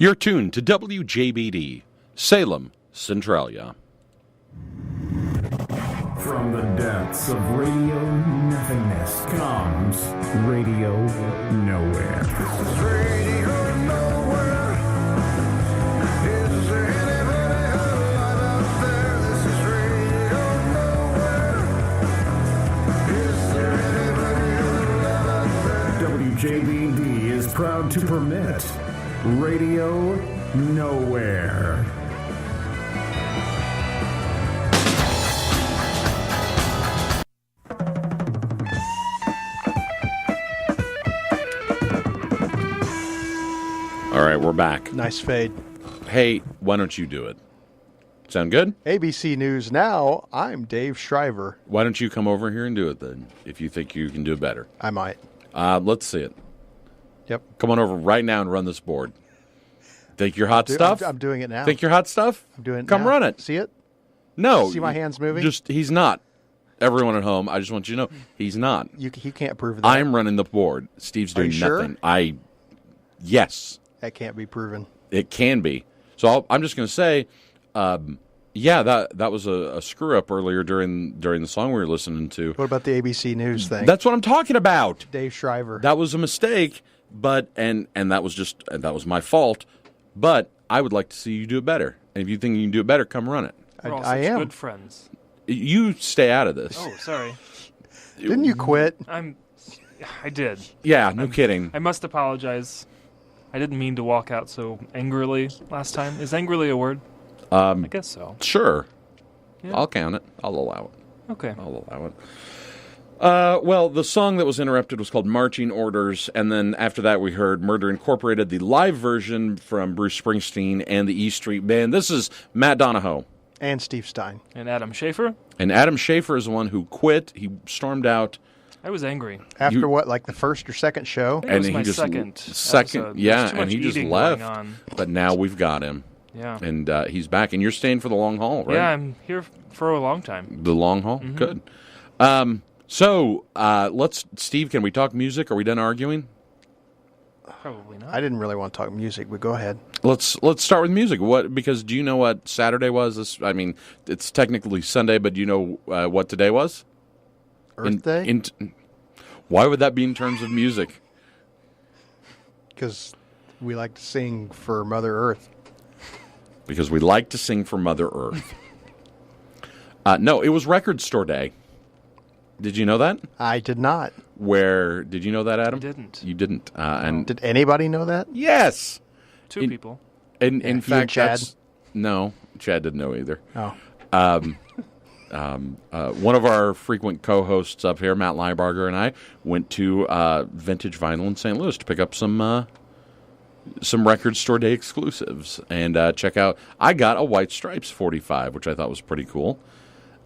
You're tuned to WJBD, Salem, Centralia. From the depths of radio nothingness comes Radio Nowhere. This is Radio Nowhere. Is there anybody alive out there? This is Radio Nowhere. Is there anybody alive out there? WJBD is proud to permit Radio Nowhere. All right, we're back. Nice fade. Hey, why don't you do it? Sound good? ABC News Now, I'm Dave Shriver. Why don't you come over here and do it then, if you think you can do it better? I might. Let's see it. Yep. Come on over right now and run this board. Think you're hot stuff? I'm doing it now. Think you're hot stuff? I'm doing it Come now. run it. See it? No. See my hands moving? He's not. Everyone at home, I just want you to know, he's not. You can't prove that. I'm running the board. Steve's doing you sure? nothing. Yes. That can't be proven. It can be. So I'm just going to say, yeah, that was a screw up earlier during the song we were listening to. What about the ABC News thing? That's what I'm talking about. Dave Shriver. That was a mistake, but and that was my fault. But I would like to see you do it better. And if you think you can do it better, come run it. We're all I such am. good friends. You stay out of this. Oh, sorry. Didn't you quit? I did. Yeah, no kidding. I must apologize. I didn't mean to walk out so angrily last time. Is angrily a word? I guess so. Sure. Yeah. I'll count it. I'll allow it. Okay. I'll allow it. Well, the song that was interrupted was called Marching Orders, and then after that we heard Murder Incorporated, the live version from Bruce Springsteen and the E Street Band. This is Matt Donahoe. And Steve Stein. And Adam Schaefer? And Adam Schaefer is the one who quit. He stormed out. I was angry. After what, like the first or second show? I think it was And my he just second yeah, episode. There's too and much he just eating left. going on. But now we've got him. Yeah. And he's back. And you're staying for the long haul, right? Yeah, I'm here for a long time. The long haul? Mm-hmm. Good. So, Steve, can we talk music? Are we done arguing? Probably not. I didn't really want to talk music, but go ahead. Let's start with music. Because do you know what Saturday was? It's technically Sunday, but do you know what today was? Earth Day? Why would that be in terms of music? Because we like to sing for Mother Earth. Because we like to sing for Mother Earth. No, it was Record Store Day. Did you know that? I did not. Did you know that, Adam? I didn't. You didn't. And Did anybody know that? yes. Two people. In You and fact, Chad? no, Chad didn't know either. Oh. One of our frequent co-hosts up here, Matt Liebarger, and I went to Vintage Vinyl in St. Louis to pick up some Record Store Day exclusives and check out. I got a White Stripes 45, which I thought was pretty cool,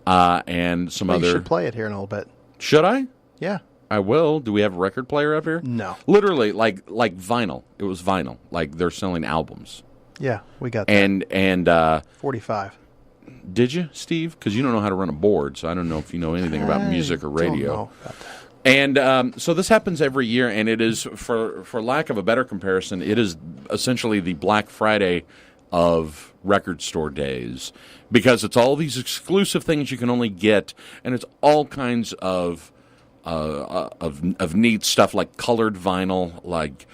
and some Well, other. you should play it here in a little bit. Should I? Yeah. I will. Do we have a record player up here? No. Literally, like vinyl. It was vinyl. Like they're selling albums. Yeah, we got that. And 45. did you, Steve? Because you don't know how to run a board, so I don't know if you know anything about music or radio. Don't know about that. And so this happens every year, and it is, for lack of a better comparison, it is essentially the Black Friday of record store days, because it's all these exclusive things you can only get, and it's all kinds of neat stuff like colored vinyl, like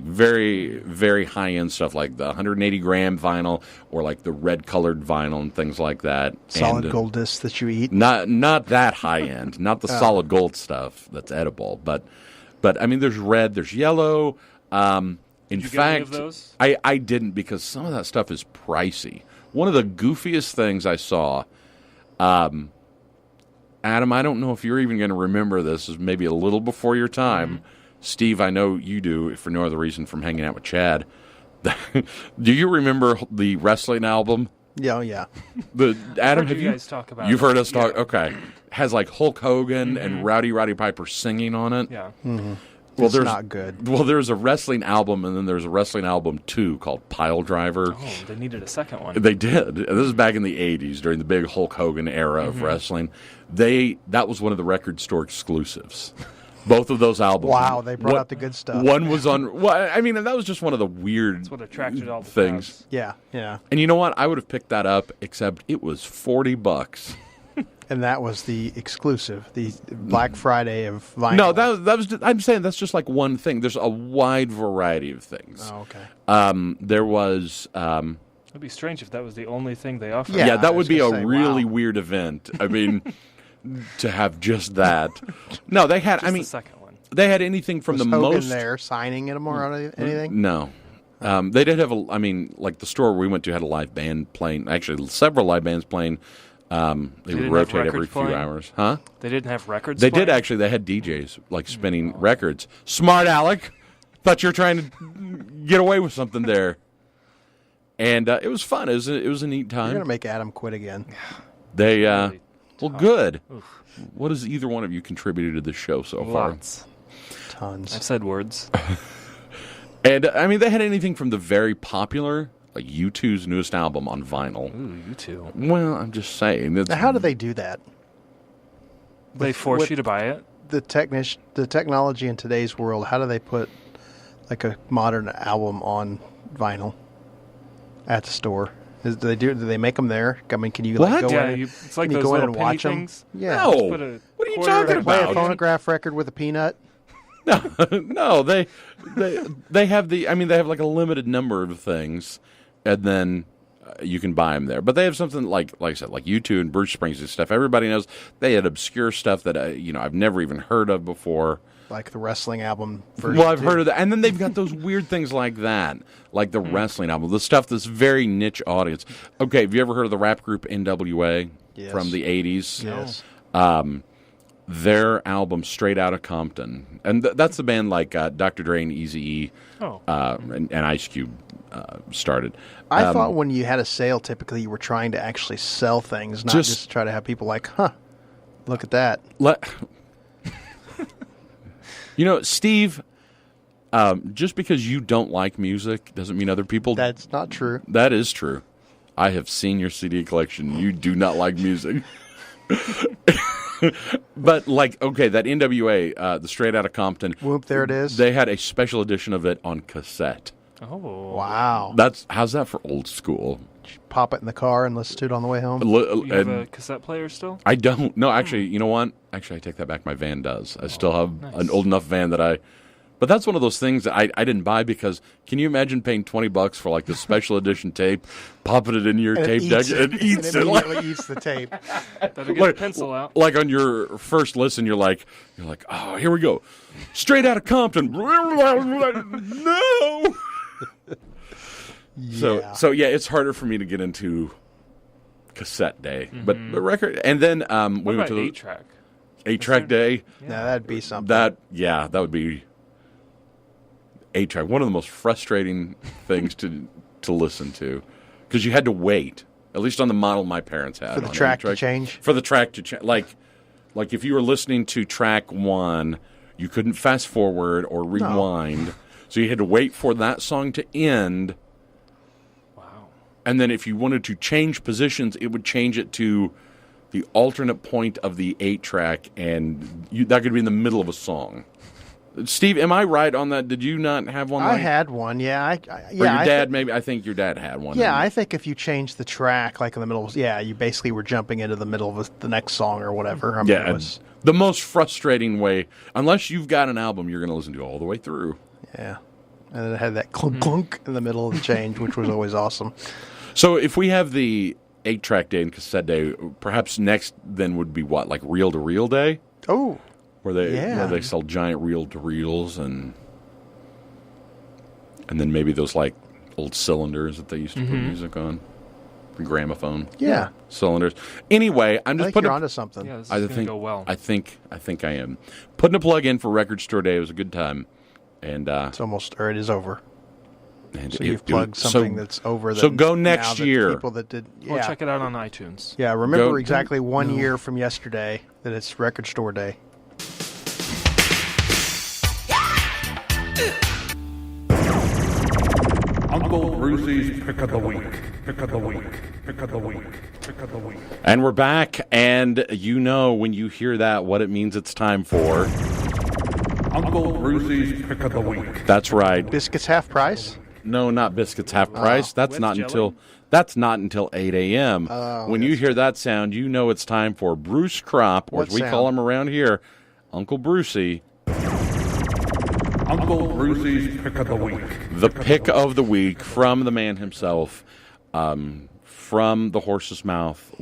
very, very high end stuff like the 180 gram vinyl or like the red colored vinyl and things like that. Solid gold discs that you eat. Not that high end, not the solid gold stuff that's edible, but I mean there's red, there's yellow. In Did you fact, get any of those? I didn't, because some of that stuff is pricey. One of the goofiest things I saw, Adam, I don't know if you're even going to remember this, is maybe a little before your time. Mm-hmm. Steve, I know you do, if for no other reason from hanging out with Chad. Do you remember the wrestling album? Yeah, yeah. Adam, I've heard you guys talk about You've it. heard us talk? Yeah. Okay. Has like Hulk Hogan and Rowdy Piper singing on it. Yeah. Mm-hmm. Well, It's there's not good. Well, there's a wrestling album, and then there's a wrestling album 2 called Pile Driver. Oh, they needed a second one. They did. This is back in the 80s, during the big Hulk Hogan era of wrestling. That was one of the record store exclusives. Both of those albums. Wow, they brought out the good stuff. One was on. Well, I mean, that was just one of the weird That's what attracted all the things. crowds. Yeah, yeah. And you know what? I would have picked that up, except it was $40. And that was the exclusive, the Black Friday of vinyl. No, that was. I'm saying that's just like one thing. There's a wide variety of things. Oh, okay. There was. It'd be strange if that was the only thing they offered. Yeah, Yeah, I that was would be a gonna say, really wow. weird event. I mean, to have just that. No, they had. Just I mean, the second one. they had anything from Was the Hogan most. there signing it or anything? No. They did have I mean, like the store we went to had a live band playing. Actually, several live bands playing. They would didn't have rotate every records few playing? hours. Huh? They didn't have records. They did playing? actually. They had DJs like spinning records. Smart Alec. Thought you were trying to get away with something there. And it was fun. It was a neat You're time. going to make Adam quit again. They Really well, tough. good. Oof. What has either one of you contributed to this show so far? Lots. Tons. I've said words. And I mean, they had anything from the very popular, like U2's newest album on vinyl. Ooh, you too. Well, I'm just saying. Now, how do they do that? They force with- you to buy it. The technology in today's world, how do they put like a modern album on vinyl at the store? Do they make them there? I mean, can you like What? go Yeah, in? it's like can you those go in little and watch penny them? things. Yeah. No. Put a What are you quarter talking in a Play a about? phonograph record with a peanut. No, they have the. I mean, they have like a limited number of things, and then you can buy them there. But they have something like I said, like U2 and Bruce Springsteen stuff. Everybody knows they had obscure stuff that I've never even heard of before. Like the wrestling album version. Well, I've too. heard of that, and then they've got those weird things like that, like the wrestling album, the stuff that's very niche audience. Okay, have you ever heard of the rap group NWA Yes. from the '80s? Yes. Their album Straight Outta Compton, and that's the band like Dr. Dre and Eazy-E Oh. and Ice Cube started. I thought when you had a sale, typically you were trying to actually sell things, not just try to have people like, huh, look at that. Steve, just because you don't like music doesn't mean other people. That's not true. That is true. I have seen your CD collection. You do not like music. But okay, that NWA, the Straight Outta Compton. Whoop, there it is. They had a special edition of it on cassette. Oh. Wow. How's that for old school? Pop it in the car and listen to it on the way home. You have And a cassette player still? I don't. No, actually, you know what? Actually, I take that back. My van does. I still have nice. an old enough van that I. But that's one of those things that I didn't buy because can you imagine paying $20 for like the special edition tape, popping it into your And tape deck, and it eats it like, immediately eats the tape. Better get like, the pencil out. like on your first listen, you're like, oh, here we go, Straight Outta Compton. No. Yeah. So yeah, it's harder for me to get into cassette day, but the record, and then What we went about to the 8-track? 8-track day. Now that'd be something. That would be 8-track. One of the most frustrating things to listen to because you had to wait. At least on the model my parents had For the on track to 8-track. change? For the track to change, like if you were listening to track 1, you couldn't fast forward or rewind, so you had to wait for that song to end. Wow. And then if you wanted to change positions, it would change it to the alternate point of the 8-track, and that could be in the middle of a song. Steve, am I right on that? Did you not have one? I like, had one, yeah. or your dad? Maybe I think your dad had one. Yeah, I think if you change the track, like in the middle, you basically were jumping into the middle of the next song or whatever. I mean, yeah. it was, The most frustrating way, unless you've got an album you're going to listen to all the way through. yeah. And then it had that clunk clunk in the middle of the change, which was always awesome. So if we have the 8-track day and cassette day, perhaps next then would be what, like reel-to-reel day? Oh, Where they Yeah. sell giant reel-to-reels and then maybe those like old cylinders that they used to put music on, the gramophone yeah. cylinders. Anyway, I'm I just think putting you're onto something. Yeah, this is I going to think go well. I think I am putting a plug in for Record Store Day. It was a good time, and It is over. and So you've plugged something that's over. so go now next that year. People that did, We'll yeah, check it out on iTunes. yeah. Remember Go- exactly 1 year from yesterday that it's Record Store Day. Uncle Rosie's Pick of the Week. Pick of the Week. Pick of the Week. Pick of the Week. And we're back, and you know when you hear that what it means it's time for Uncle Brucey's Pick of the Week. That's right. Biscuits half price? No, not biscuits half price. That's With not jelly? until 8 a.m. When you hear that sound, you know it's time for Bruce Crop, or What as we sound? call him around here, Uncle Brucey, Uncle Brucey's Pick of the Week. the pick of the week from the man himself, from the horse's mouth,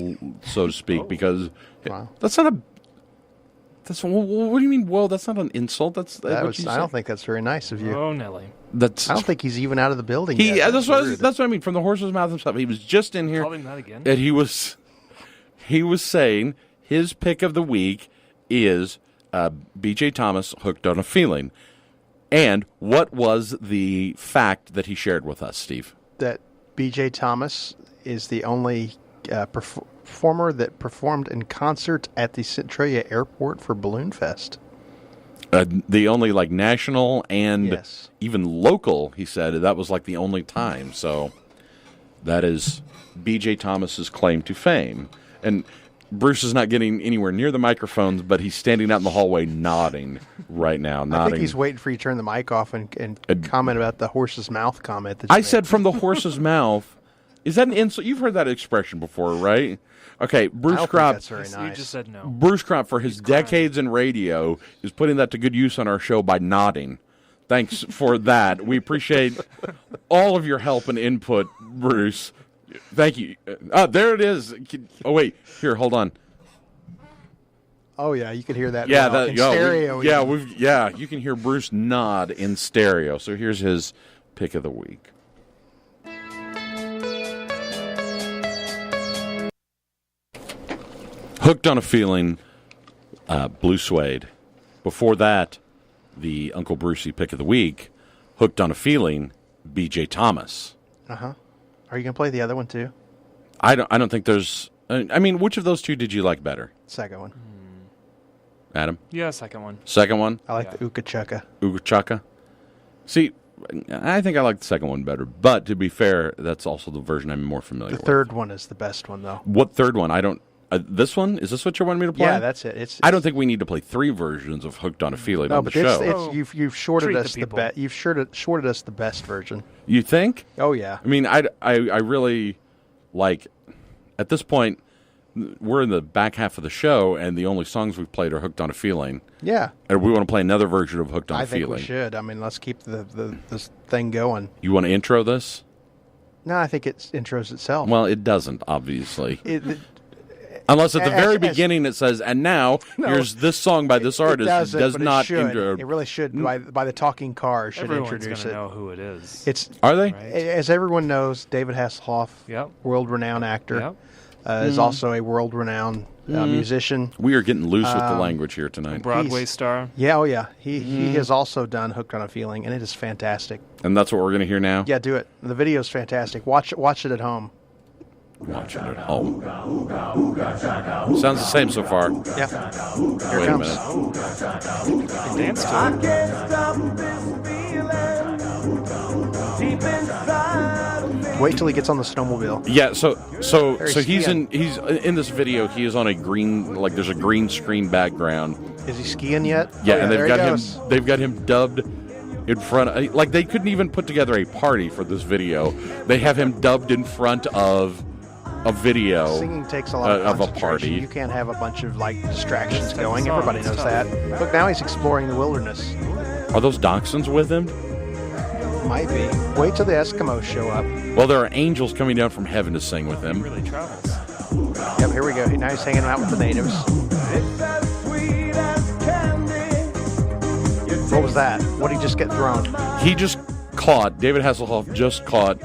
so to speak. Because Wow. that's not a. That's what do you mean? Whoa, that's not an insult. That's That what was, you I said. don't think that's very nice of you. Oh, Nelly. That's I don't think he's even out of the building he. yet. That's what I mean. From the horse's mouth himself, he was just in here. Call him that again. And he was saying his pick of the week is B.J. Thomas, Hooked on a Feeling. And what was the fact that he shared with us, Steve? That B.J. Thomas is the only performer that performed in concert at the Centralia Airport for Balloon Fest. The only national and Yes. even local, he said, that was the only time. So that is B.J. Thomas's claim to fame. And Bruce is not getting anywhere near the microphones, but he's standing out in the hallway nodding right now. I Nodding. think he's waiting for you to turn the mic off and comment about the horse's mouth comment. That you I made. said from the horse's mouth. Is that an insult? You've heard that expression before, right? Okay, I Bruce don't think Crop. that's very You nice. just said no. Bruce Crop, for his decades in radio, is putting that to good use on our show by nodding. Thanks for that. We appreciate all of your help and input, Bruce. Thank you. There it is. Oh, wait. Here, hold on. Oh yeah, you could hear that. Yeah, now. In stereo. even. You can hear Bruce nod in stereo. So here's his pick of the week. Hooked on a Feeling, Blue Suede. Before that, the Uncle Brucey pick of the week, Hooked on a Feeling, B.J. Thomas. Are you gonna play the other one too? I don't think there's. I mean, which of those two did you like better, Second one. Adam? Yeah, second one. Second one, I like the Uka Chucka. Uga Chaka. See, I think I like the second one better. But to be fair, that's also the version I'm more familiar The with. third one is the best one though. What third one? I don't. This one? Is this what you want me to play? Yeah, that's it. It's I don't think we need to play 3 versions of Hooked on a Feeling no, on the but it's, show. you've shorted Treat the us the people. best. You've shorted us the best version. You think? Oh yeah. I mean, I really like. At this point, we're in the back half of the show, and the only songs we've played are Hooked on a Feeling. Yeah. And we want to play another version of Hooked on I a think Feeling. we should. I mean, let's keep this thing going. You want to intro this? No, I think it intros itself. Well, it doesn't, obviously. It Unless at the very as- beginning it says, and now here's this song by this artist. doesn't, does but not it should. intro. It really should. By the talking car should Everyone's introduce gonna it. know who it is. It's Are they? Right. as everyone knows, David Hasselhoff, Yep. world-renowned actor, Yep. is also a world-renowned musician. We are getting loose with the language here tonight. Broadway He's- star. Yeah, oh yeah. He has also done "Hooked on a Feeling," and it is fantastic. And that's what we're going to hear now? Yeah, do it. The video's fantastic. Watch it at home. Watch it at home. Sounds the same so far. Yeah. Here Wait it a comes. minute. Dance to it. Can't stop this feeling deep inside. Wait till he gets on the snowmobile. Yeah, so Very he's skiing. he's in this video. He is on a green, there's a green screen background. Is he skiing yet? Yeah, Oh, and there he they've got him dubbed in front of, they couldn't even put together a party for this video. They have him dubbed in front of a video Singing takes a lot of of a concentration. party. You can't have a bunch of distractions Type of going. song, Everybody it's knows tough. that. Look, now he's exploring the wilderness. Are those dachshunds with him? Might be. Wait till the Eskimos show up. Well, there are angels coming down from heaven to sing with him. Really travels. Yep, here we go. Now he's hanging out with the natives. It's as sweet as candy. What was that? What did he just get thrown? He just caught, David Hasselhoff just caught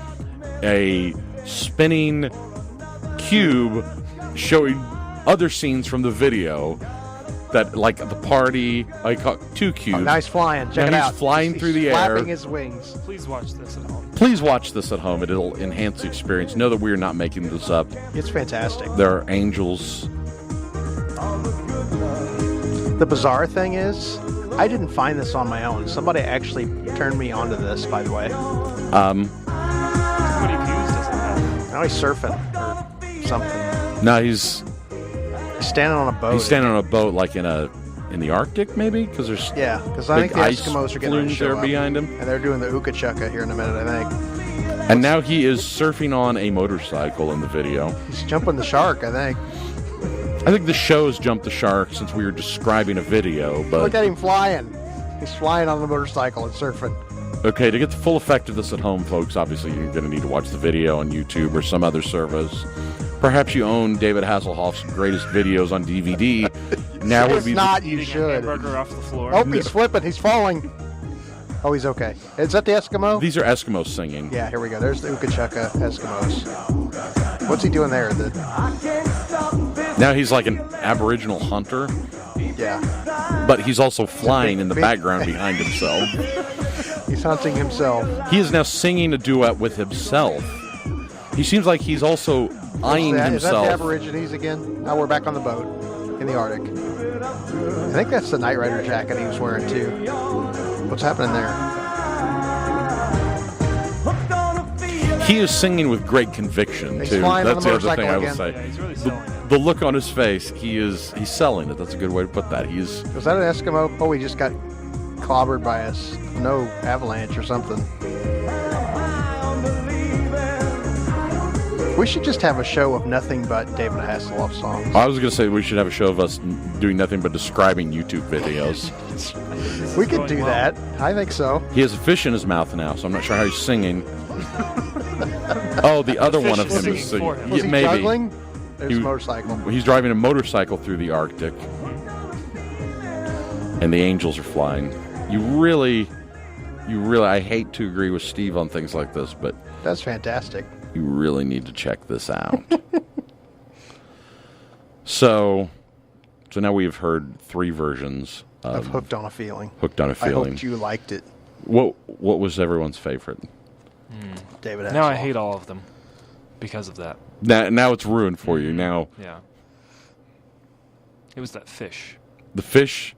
a spinning cube showing other scenes from the video that, like the party, I caught 2 cubes. Oh, now he's flying. Check Now it he's out. flying through the air. flapping his wings. Please watch this at home. Please watch this at home. It'll enhance the experience. Know that we are not making this up. It's fantastic. There are angels. The bizarre thing is, I didn't find this on my own. Somebody actually turned me onto this, by the way. Woody Hughes doesn't have. Now he's surfing or something. No, he's He's standing on a boat. standing on a boat, like in in the Arctic, maybe? Because there's because I think the ice Eskimos are getting ready to flumes show there up. behind him. And they're doing the Uka Chukka here in a minute, I think. And now he is surfing on a motorcycle in the video. He's jumping the shark, I think. I think the show's jumped the shark since we were describing a video. But Look at him flying. He's flying on the motorcycle and surfing. okay, to get the full effect of this at home, folks, obviously you're going to need to watch the video on YouTube or some other service. Perhaps you own David Hasselhoff's greatest videos on DVD. Now would If be not, you Eating a should. hamburger off the floor. Oh, he's flipping. He's falling. Oh, he's okay. Is that the Eskimo? these are Eskimos singing. Yeah, here we go. There's the Uka Chukka Eskimos. What's he doing there? Now he's like an Aboriginal hunter, Yeah. but he's also flying in the background behind himself. He's hunting himself. He is now singing a duet with himself. He seems like he's also eyeing Is that himself. the Aborigines again? Now we're back on the boat in the Arctic. I think that's the Knight Rider jacket he was wearing too. What's happening there? He is singing with great conviction He's too. flying on That's the the other thing I will motorcycle say. Yeah, he's really selling it. The look on his face, he's selling it. That's a good way to put that. He's Was that an Eskimo? Oh, he just got clobbered by a snow avalanche or something. We should just have a show of nothing but David Hasselhoff songs. I was going to say we should have a show of us doing nothing but describing YouTube videos. We could going do well. that. I think so. He has a fish in his mouth now, so I'm not sure how he's singing. Oh, the other one of fish him is is singing for singing. him. Was Yeah, he maybe. juggling? There's He- a motorcycle. He's driving a motorcycle through the Arctic, and the angels are flying. You really, I hate to agree with Steve on things like this, but That's fantastic. you really need to check this out. So now we've heard 3 versions Of of Hooked on a Feeling. Hooked on a I Feeling. hoped you liked it, What was everyone's favorite? David Hasselhoff. Now I hate all of them because of that. Now it's ruined for you. Now Yeah. It was that fish. the fish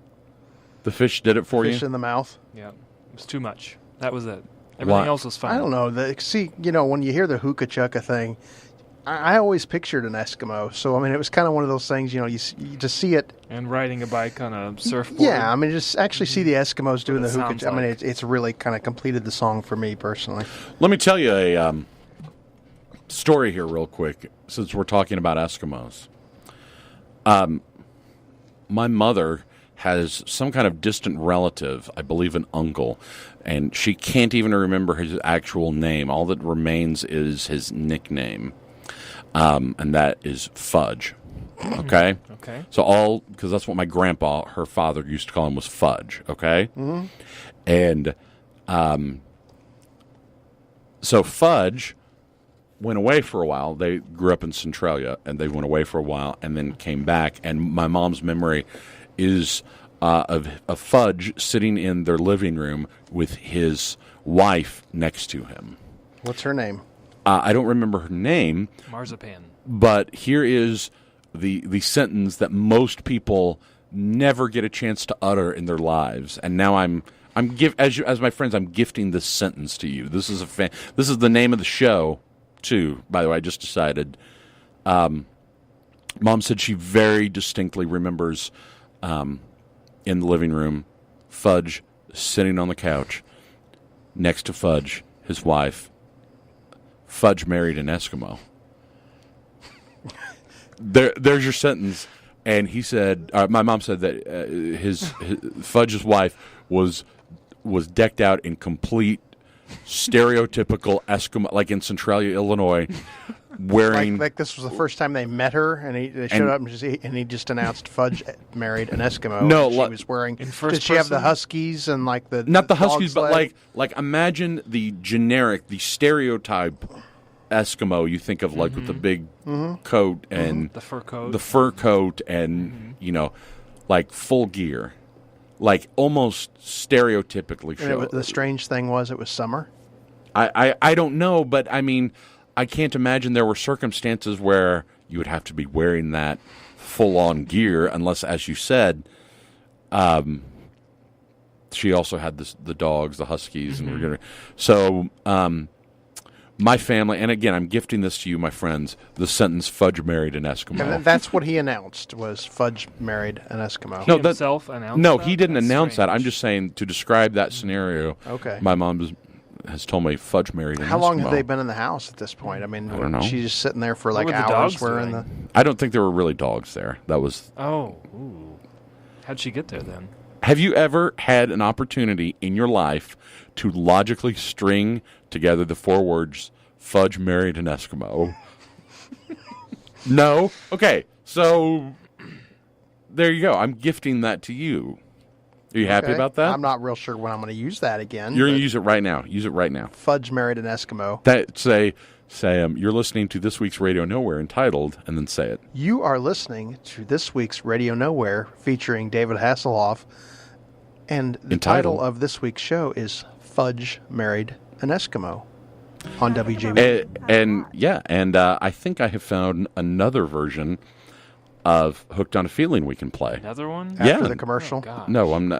did it for Fish you. in the mouth. Yeah. It was too much. That was it. Everything Why? else was fine. I don't know. See, when you hear the Hookah Chukka thing, I always pictured an Eskimo. So, I mean, it was kind of one of those things, you just see it. And riding a bike on a surfboard. Yeah, I mean, just actually see the Eskimos doing the What it Hookah sounds Chukka. I mean, like. it's really kind of completed the song for me personally. Let me tell you a story here, real quick, since we're talking about Eskimos. My mother has some kind of distant relative, I believe an uncle, and she can't even remember his actual name. All that remains is his nickname, and that is Fudge. Okay? Okay. So because that's what my grandpa, her father, used to call him, was Fudge. Okay? Mm-hmm. And so Fudge went away for a while. They grew up in Centralia, and they went away for a while and then came back. And my mom's memory is of Fudge sitting in their living room with his wife next to him. What's her name? I don't remember her name, Marzipan. but here is the sentence that most people never get a chance to utter in their lives. And now as my friends, I'm gifting this sentence to you. This is this is the name of the show, too. By the way, I just decided. Mom said she very distinctly remembers in the living room, Fudge sitting on the couch next to Fudge, his wife. Fudge married an Eskimo. There's your sentence. And he said, my mom said that his Fudge's wife was decked out in complete stereotypical Eskimo, like in Centralia, Illinois, wearing. Like this was the first time they met her, and they showed up, and he just announced Fudge married an Eskimo. No, and she was wearing. in first Did she have the person? Huskies and like the Not the dog Huskies, but sled? like imagine the stereotype Eskimo you think of, like with the big coat and The fur coat. the fur coat and like full gear, like almost stereotypically And show. the strange thing was it was summer. I don't know, but I mean, I can't imagine there were circumstances where you would have to be wearing that full on gear, unless, as you said, she also had the dogs, the Huskies, and we're gonna. So My family, and again, I'm gifting this to you, my friends, the sentence Fudge married an Eskimo. And that's what he announced, was Fudge married an Eskimo. No, Himself announced No, that? he didn't That's announce that. strange. I'm just saying to describe that scenario. Okay. My mom has told me Fudge married an How long Eskimo. have they been in the house at this point? I mean, I don't know. she's just sitting there for What like were the hours dogs wearing doing? I don't think there were really dogs there. That was. Oh, ooh. How'd she get there then? Have you ever had an opportunity in your life to logically string together the 4 words Fudge married an Eskimo? No? Okay, so there you go. I'm gifting that to you. Are you happy Okay. about that? I'm not real sure when I'm going to use that again. You're going but to use it right now. Use it right now. Fudge married an Eskimo. Say, you're listening to this week's Radio Nowhere entitled, and then say it. You are listening to this week's Radio Nowhere featuring David Hasselhoff, and the title of this week's show is Fudge Married an Eskimo on WJBD. And I think I have found another version of Hooked on a Feeling we can play. Another one? Yeah. After the commercial. Oh, gosh. No, I'm not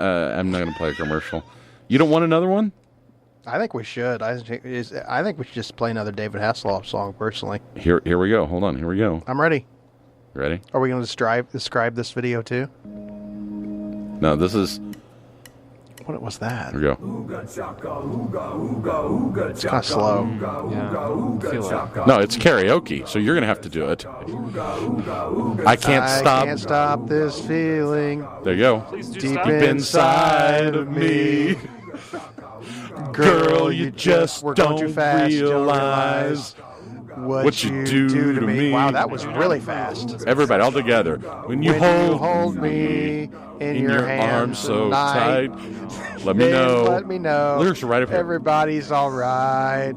going to play a commercial. You don't want another one? I think we should. I think we should just play another David Hasselhoff song, personally. Here we go. Hold on. Here we go. I'm ready. Ready? Are we going to describe this video, too? No, this is... What was that? Here we go. It's kind of slow. Yeah. Feel it. No, it's karaoke, so you're going to have to do it. I can't stop. I can't stop this feeling There you go. Please do deep stop. inside of me. Girl, you just we're going don't too fast. You don't realize what you do to me. Wow, that was really fast. Everybody, all together. When you hold me in your your hands arms so tonight, tight, let me then know. Let me know. Lyrics are right up here. Everybody's all right.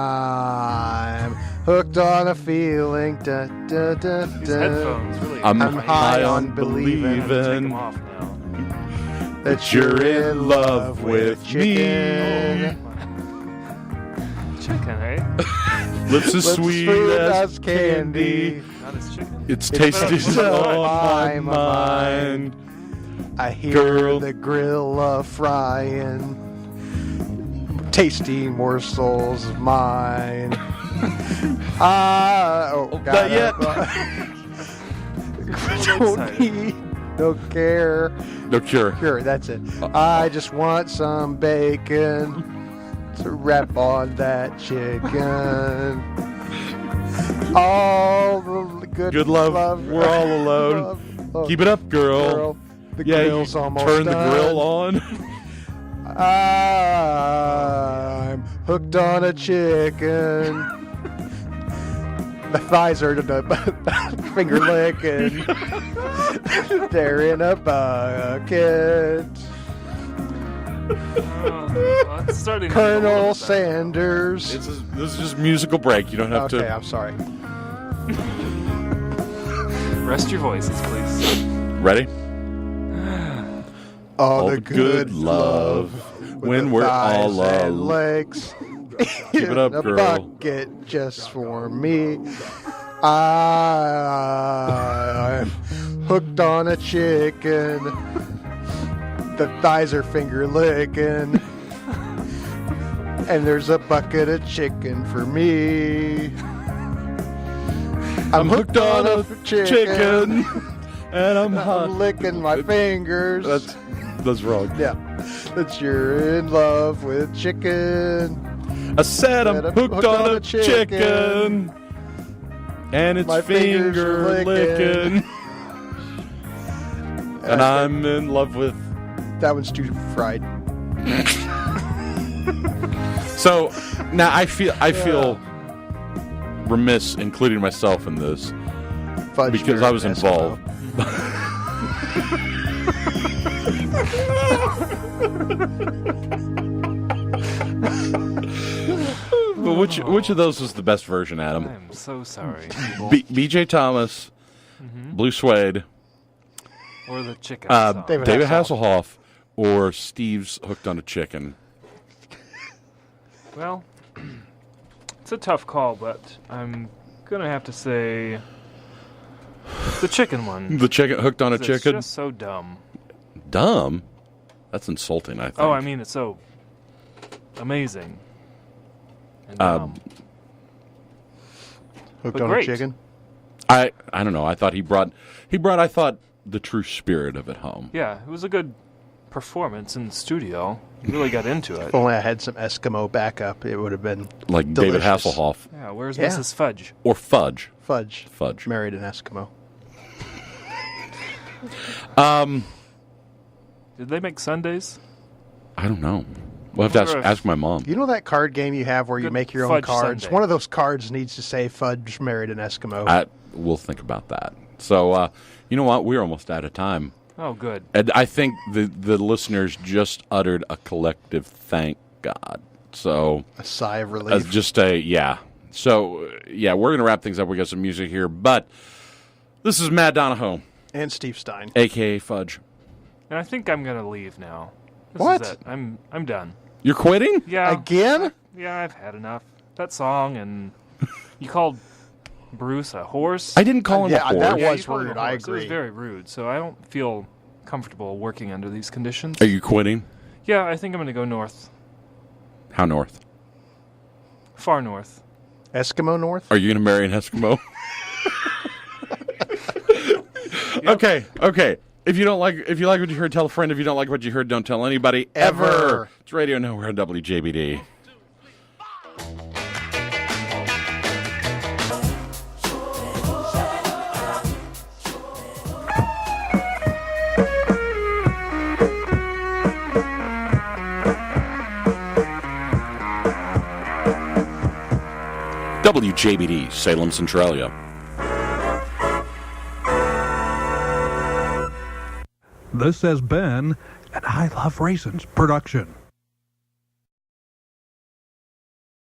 I'm hooked on a feeling. Da, da, da, These da. headphones really. I'm high on Take believing them off now. that you're in love with me. chicken. Chicken, eh? Lips as Lips sweet as candy. Not as chicken. It's tasty better on my my mind. I hear Girl. the grill frying, tasty morsels of mine. Not yet. Don't need no care. No cure. Sure, that's it. I just want some bacon to wrap on that chicken. All the Good love. We're all alone. love. Keep it up, girl. The Yeah, you grill's almost turn the done. grill on. I'm hooked on a chicken. The thighs are the finger licking. They're in a bucket. Well, it's starting to get a little Colonel bit better. Sanders. This is just musical break. You don't have Okay, to. I'm sorry. Rest your voices, please. Ready? All the good love when we're all thighs and alone. legs. Keep it up, in a girl. bucket just for me. I'm hooked on a chicken. The thighs are finger licking. And there's a bucket of chicken for me. I'm hooked on a chicken, and I'm hot. I'm licking my fingers. That's wrong. Yeah. That you're in love with chicken. I said I'm Said I'm hooked on a chicken, and it's My fingers finger are licking. licking, and I'm in love with. That one's too fried. So now I feel remiss including myself in this Fudge because I was Eskimo. involved. But which of those was the best version, Adam? I'm so sorry. B.J. Thomas, Blue Suede, Or the chicken. song. David Hasselhoff, or Steve's Hooked on a Chicken. Well, it's a tough call, but I'm gonna have to say the chicken one. The chicken hooked on a 'Cause it's chicken. just so dumb. Dumb. That's insulting. I think. Oh, I mean, it's so amazing. And, Hooked But on great. a chicken. I don't know. I thought he brought I thought the true spirit of it home. yeah, it was a good performance in the studio. He really got into it. If only I had some Eskimo backup, it would have been Like David delicious. Hasselhoff Yeah, where's Yeah. Mrs. Fudge? or Fudge. Fudge. Fudge. Married an Eskimo. Did they make Sundays? I don't know. We'll have to Wonder if- ask my mom. You know that card game you have where you Good make your own Fudge cards? Sunday. One of those cards needs to say Fudge married an Eskimo. We'll think about that. So, you know what? We're almost out of time. Oh, good. And I think the listeners just uttered a collective thank God. So, A sigh of relief. yeah. So, yeah, we're going to wrap things up. We got some music here. But this is Matt Donahoe, And Steve Stein. a.k.a. Fudge. And I think I'm gonna leave now. This What? Is it. I'm done. You're quitting? Yeah. Again? Yeah, I've had enough. That song and you called Bruce a horse. I didn't call him Yeah, a whore. that Yeah, was you called him a rude. I horse. It was agree. very rude. So I don't feel comfortable working under these conditions. Are you quitting? Yeah, I think I'm gonna go north, How north? far north. Eskimo North? Are you going to marry an Eskimo? Okay. If you like what you heard, tell a friend. If you don't like what you heard, don't tell anybody ever. It's Radio Nowhere on WJBD. WJBD, Salem, Centralia. This has been an I Love Raisins production.